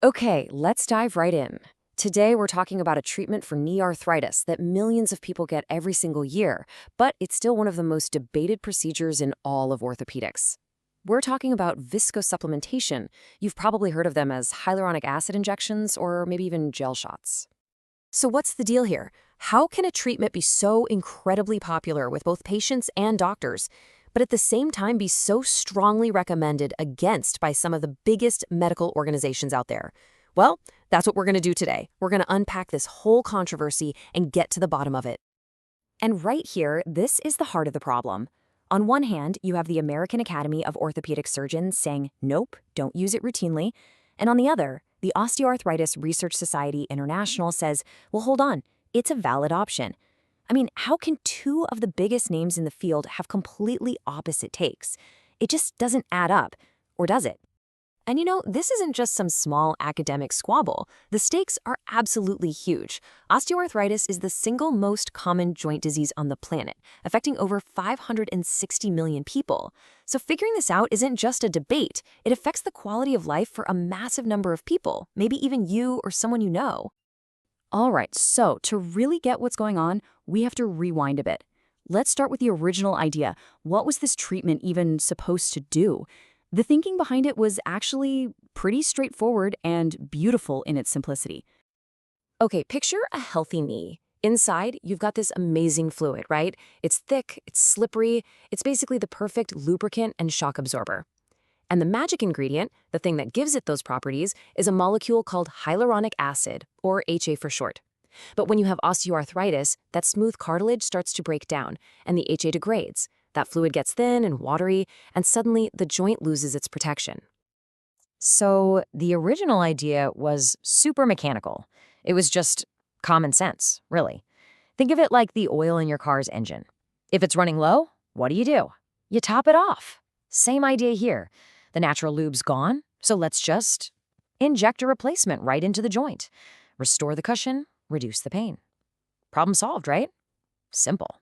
Okay, let's dive right in. Today, we're talking about a treatment for knee arthritis that millions of people get every single year, but it's still one of the most debated procedures in all of orthopedics. We're talking about viscosupplementation. You've probably heard of them as hyaluronic acid injections or maybe even gel shots. So, what's the deal here? How can a treatment be so incredibly popular with both patients and doctors, but at the same time be so strongly recommended against by some of the biggest medical organizations out there? Well, that's what we're going to do today. We're going to unpack this whole controversy and get to the bottom of it. And right here, this is the heart of the problem. On one hand, you have the American Academy of Orthopedic Surgeons saying, nope, don't use it routinely. And on the other, the Osteoarthritis Research Society International says, well, hold on, it's a valid option. I mean, how can two of the biggest names in the field have completely opposite takes? It just doesn't add up, or does it? And this isn't just some small academic squabble. The stakes are absolutely huge. Osteoarthritis is the single most common joint disease on the planet, affecting over 560 million people. So figuring this out isn't just a debate. It affects the quality of life for a massive number of people, maybe even you or someone you know. All right, so to really get what's going on, we have to rewind a bit. Let's start with the original idea. What was this treatment even supposed to do? The thinking behind it was actually pretty straightforward and beautiful in its simplicity. Okay, picture a healthy knee. Inside, you've got this amazing fluid, right? It's thick, it's slippery, it's basically the perfect lubricant and shock absorber. And the magic ingredient, the thing that gives it those properties, is a molecule called hyaluronic acid, or HA for short. But when you have osteoarthritis, that smooth cartilage starts to break down, and the HA degrades. That fluid gets thin and watery, and suddenly the joint loses its protection. So the original idea was super mechanical. It was just common sense, really. Think of it like the oil in your car's engine. If it's running low, what do? You top it off. Same idea here. The natural lube's gone, so let's just inject a replacement right into the joint. Restore the cushion, reduce the pain. Problem solved, right? Simple.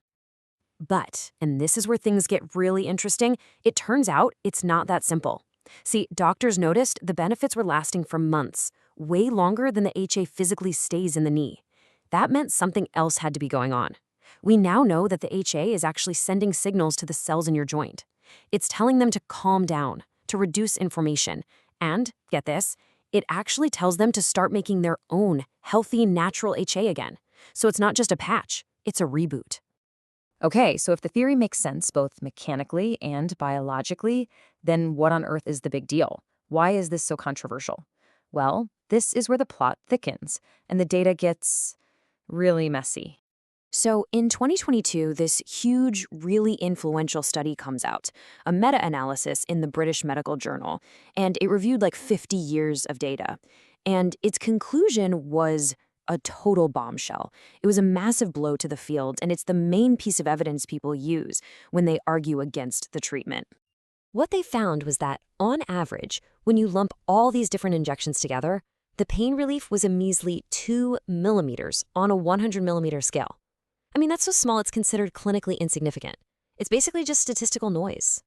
But, and this is where things get really interesting, it turns out it's not that simple. See, doctors noticed the benefits were lasting for months, way longer than the HA physically stays in the knee. That meant something else had to be going on. We now know that the HA is actually sending signals to the cells in your joint. It's telling them to calm down, to reduce inflammation, and, get this, it actually tells them to start making their own healthy, natural HA again. So it's not just a patch, it's a reboot. Okay, so if the theory makes sense both mechanically and biologically, then what on earth is the big deal? Why is this so controversial? Well, this is where the plot thickens, and the data gets really messy. So in 2022, this huge, really influential study comes out, a meta-analysis in the British Medical Journal, and it reviewed like 50 years of data. And its conclusion was a total bombshell. It was a massive blow to the field, and it's the main piece of evidence people use when they argue against the treatment. What they found was that, on average, when you lump all these different injections together, the pain relief was a measly 2 millimeters on a 100 millimeter scale. I mean, that's so small it's considered clinically insignificant. It's basically just statistical noise.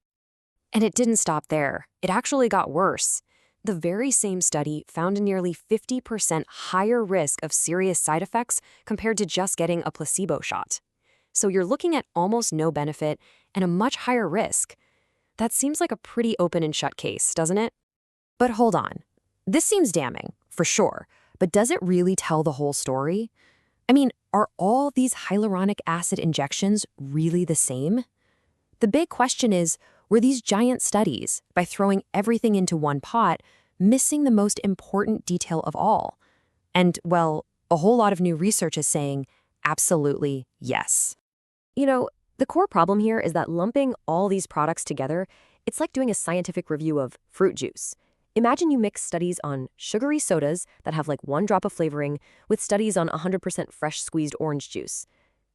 And it didn't stop there. It actually got worse. The very same study found a nearly 50% higher risk of serious side effects compared to just getting a placebo shot. So you're looking at almost no benefit and a much higher risk. That seems like a pretty open and shut case, doesn't it? But hold on. This seems damning, for sure, but does it really tell the whole story? I mean, are all these hyaluronic acid injections really the same? The big question is, were these giant studies, by throwing everything into one pot, missing the most important detail of all? And, well, a whole lot of new research is saying, absolutely yes. The core problem here is that lumping all these products together, it's like doing a scientific review of fruit juice. Imagine you mix studies on sugary sodas that have like 1 drop of flavoring with studies on 100% fresh squeezed orange juice.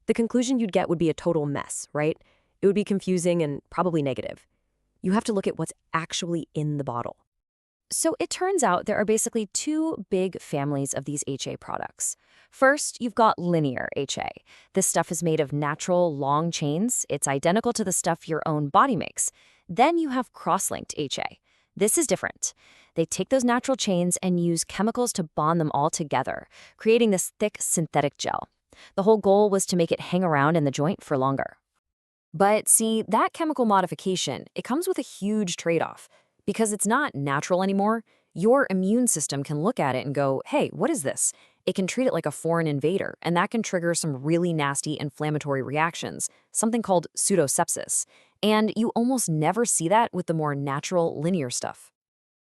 The conclusion you'd get would be a total mess, right? It would be confusing and probably negative. You have to look at what's actually in the bottle. So it turns out there are basically 2 big families of these HA products. First, you've got linear HA. This stuff is made of natural, long chains. It's identical to the stuff your own body makes. Then you have cross-linked HA. This is different. They take those natural chains and use chemicals to bond them all together, creating this thick synthetic gel. The whole goal was to make it hang around in the joint for longer. But see, that chemical modification, it comes with a huge trade-off. Because it's not natural anymore, your immune system can look at it and go, hey, what is this? It can treat it like a foreign invader, and that can trigger some really nasty inflammatory reactions, something called pseudosepsis. And you almost never see that with the more natural, linear stuff.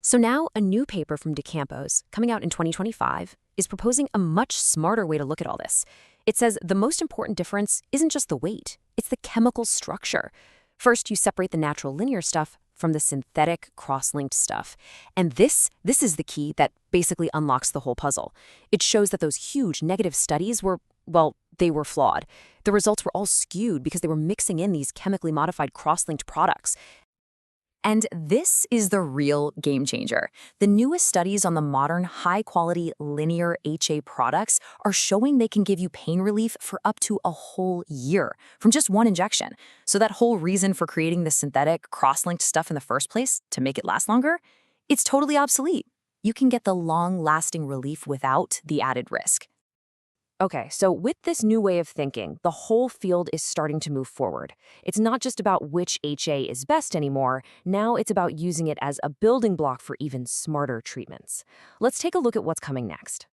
So now a new paper from DeCampos, coming out in 2025, is proposing a much smarter way to look at all this. It says the most important difference isn't just the weight, it's the chemical structure. First, you separate the natural linear stuff from the synthetic cross-linked stuff. And this is the key that basically unlocks the whole puzzle. It shows that those huge negative studies were, well, they were flawed. The results were all skewed because they were mixing in these chemically modified cross-linked products. And this is the real game changer. The newest studies on the modern high-quality linear HA products are showing they can give you pain relief for up to a whole year from just one injection. So that whole reason for creating the synthetic cross-linked stuff in the first place, to make it last longer, it's totally obsolete. You can get the long-lasting relief without the added risk. Okay, so with this new way of thinking, the whole field is starting to move forward. It's not just about which HA is best anymore. Now it's about using it as a building block for even smarter treatments. Let's take a look at what's coming next.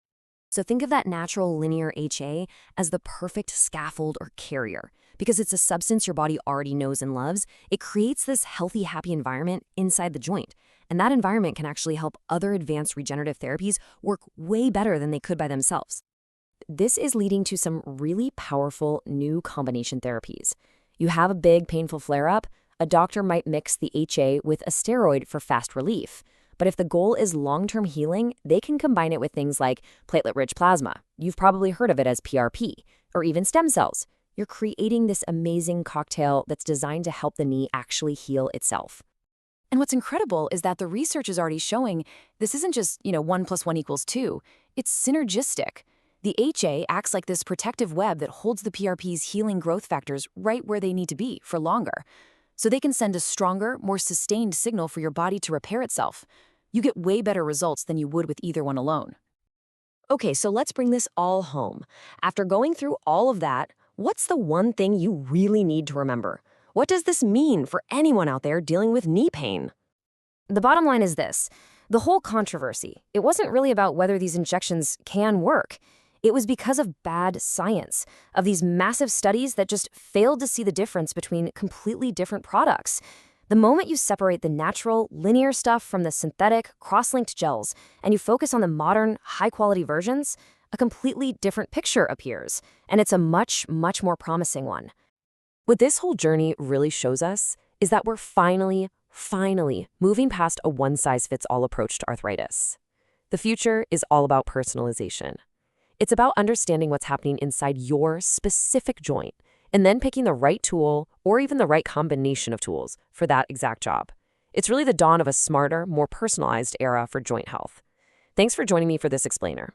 So think of that natural linear HA as the perfect scaffold or carrier. Because it's a substance your body already knows and loves, it creates this healthy, happy environment inside the joint. And that environment can actually help other advanced regenerative therapies work way better than they could by themselves. This is leading to some really powerful new combination therapies. You have a big, painful flare-up, a doctor might mix the HA with a steroid for fast relief. But if the goal is long-term healing, they can combine it with things like platelet-rich plasma. You've probably heard of it as PRP, or even stem cells. You're creating this amazing cocktail that's designed to help the knee actually heal itself. And what's incredible is that the research is already showing this isn't just, 1 + 1 = 2. It's synergistic. The HA acts like this protective web that holds the PRP's healing growth factors right where they need to be for longer. So they can send a stronger, more sustained signal for your body to repair itself. You get way better results than you would with either one alone. Okay, so let's bring this all home. After going through all of that, what's the one thing you really need to remember? What does this mean for anyone out there dealing with knee pain? The bottom line is this. The whole controversy, it wasn't really about whether these injections can work. It was because of bad science, of these massive studies that just failed to see the difference between completely different products. The moment you separate the natural, linear stuff from the synthetic, cross-linked gels, and you focus on the modern, high-quality versions, a completely different picture appears, and it's a much, much more promising one. What this whole journey really shows us is that we're finally moving past a one-size-fits-all approach to arthritis. The future is all about personalization. It's about understanding what's happening inside your specific joint and then picking the right tool or even the right combination of tools for that exact job. It's really the dawn of a smarter, more personalized era for joint health. Thanks for joining me for this explainer.